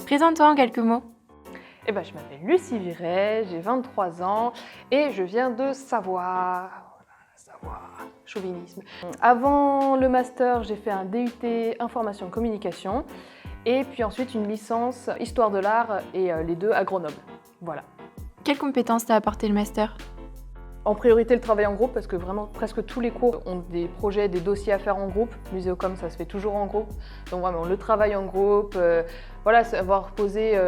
Présente-toi en quelques mots. Je m'appelle Lucie Viret, j'ai 23 ans et je viens de Savoie. Savoie, chauvinisme. Avant le master, j'ai fait un DUT Information Communication et puis ensuite une licence Histoire de l'art et les deux à Grenoble. Voilà. Quelles compétences t'a apporté le master? En priorité, le travail en groupe, parce que vraiment presque tous les cours ont des projets, des dossiers à faire en groupe. Muséocom, ça se fait toujours en groupe. Donc vraiment, le travail en groupe, savoir poser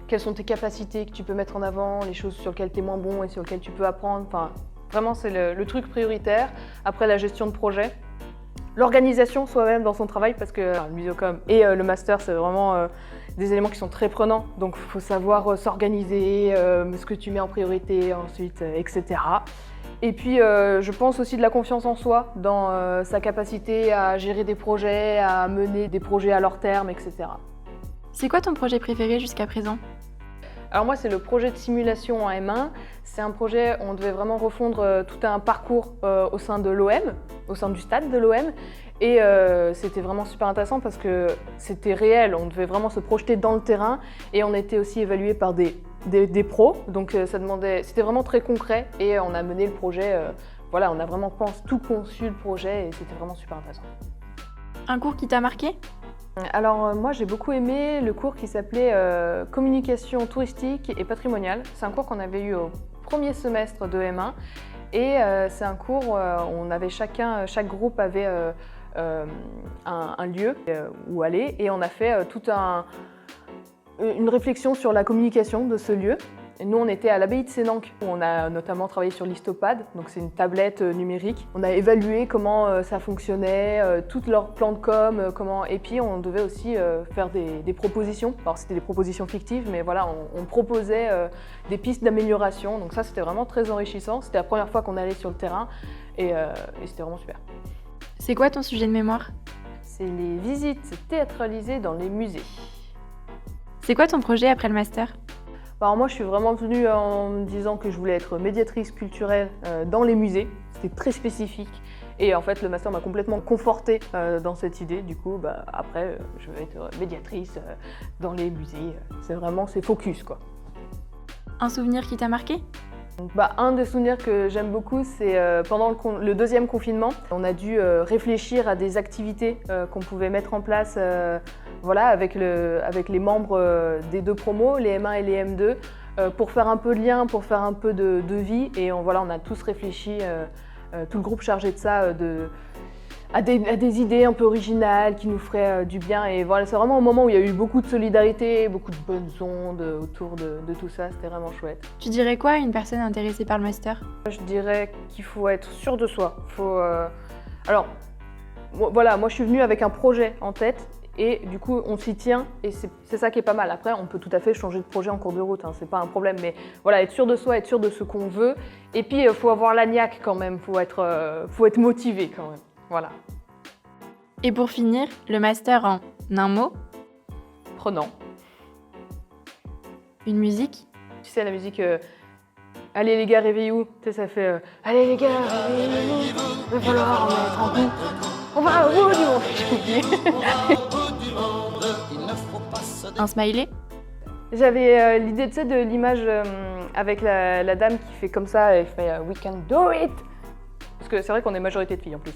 quelles sont tes capacités que tu peux mettre en avant, les choses sur lesquelles tu es moins bon et sur lesquelles tu peux apprendre. Enfin, vraiment, c'est le truc prioritaire. Après, la gestion de projet. L'organisation soi-même dans son travail, parce que le muséocom et le master, c'est vraiment des éléments qui sont très prenants. Donc, il faut savoir s'organiser, ce que tu mets en priorité ensuite, etc. Et puis, je pense aussi de la confiance en soi, dans sa capacité à gérer des projets, à mener des projets à leur terme, etc. C'est quoi ton projet préféré jusqu'à présent? Alors moi, c'est le projet de simulation en M1. C'est un projet où on devait vraiment refondre tout un parcours au sein de l'OM, au sein du stade de l'OM. Et c'était vraiment super intéressant parce que c'était réel, on devait vraiment se projeter dans le terrain et on était aussi évalué par des pros. Donc c'était vraiment très concret et on a mené le projet, on a vraiment tout conçu le projet et c'était vraiment super intéressant. Un cours qui t'a marqué? Alors moi j'ai beaucoup aimé le cours qui s'appelait Communication touristique et patrimoniale. C'est un cours qu'on avait eu au premier semestre de M1 et c'est un cours où on avait chaque groupe avait un lieu où aller et on a fait une réflexion sur la communication de ce lieu. Et nous, on était à l'abbaye de Sénanque, où on a notamment travaillé sur l'Histopad, donc c'est une tablette numérique. On a évalué comment ça fonctionnait, tout leur plan de com, et puis on devait aussi faire des propositions. Alors c'était des propositions fictives, mais voilà, on proposait des pistes d'amélioration. Donc ça, c'était vraiment très enrichissant. C'était la première fois qu'on allait sur le terrain et c'était vraiment super. C'est quoi ton sujet de mémoire? C'est les visites théâtralisées dans les musées. C'est quoi ton projet après le master? Alors moi, je suis vraiment venue en me disant que je voulais être médiatrice culturelle dans les musées. C'était très spécifique. Et en fait, le master m'a complètement confortée dans cette idée. Du coup, après, je vais être médiatrice dans les musées. C'est focus, quoi. Un souvenir qui t'a marqué? Un des souvenirs que j'aime beaucoup, c'est pendant le deuxième confinement. On a dû réfléchir à des activités qu'on pouvait mettre en place avec les membres des deux promos, les M1 et les M2, pour faire un peu de lien, pour faire un peu de vie. Et on a tous réfléchi, tout le groupe chargé de ça, à des idées un peu originales qui nous feraient du bien. Et voilà, c'est vraiment un moment où il y a eu beaucoup de solidarité, beaucoup de bonnes ondes autour de tout ça. C'était vraiment chouette. Tu dirais quoi à une personne intéressée par le master? Je dirais qu'il faut être sûr de soi. Moi je suis venue avec un projet en tête et du coup on s'y tient et c'est ça qui est pas mal. Après on peut tout à fait changer de projet en cours de route, c'est pas un problème, mais voilà, être sûr de soi, être sûr de ce qu'on veut et puis il faut avoir la niaque quand même, faut être motivé quand même. Voilà. Et pour finir, le master en un mot? Prenant. Une musique? Tu sais, la musique Allez les gars, réveillez-vous. Tu sais, ça fait Allez les gars, réveillez-vous. Il va falloir en mettre un coup. On va au bout du monde. J'ai oublié. Un smiley? J'avais l'idée, tu sais, de l'image avec la dame qui fait comme ça et fait We can do it. Parce que c'est vrai qu'on est majorité de filles en plus.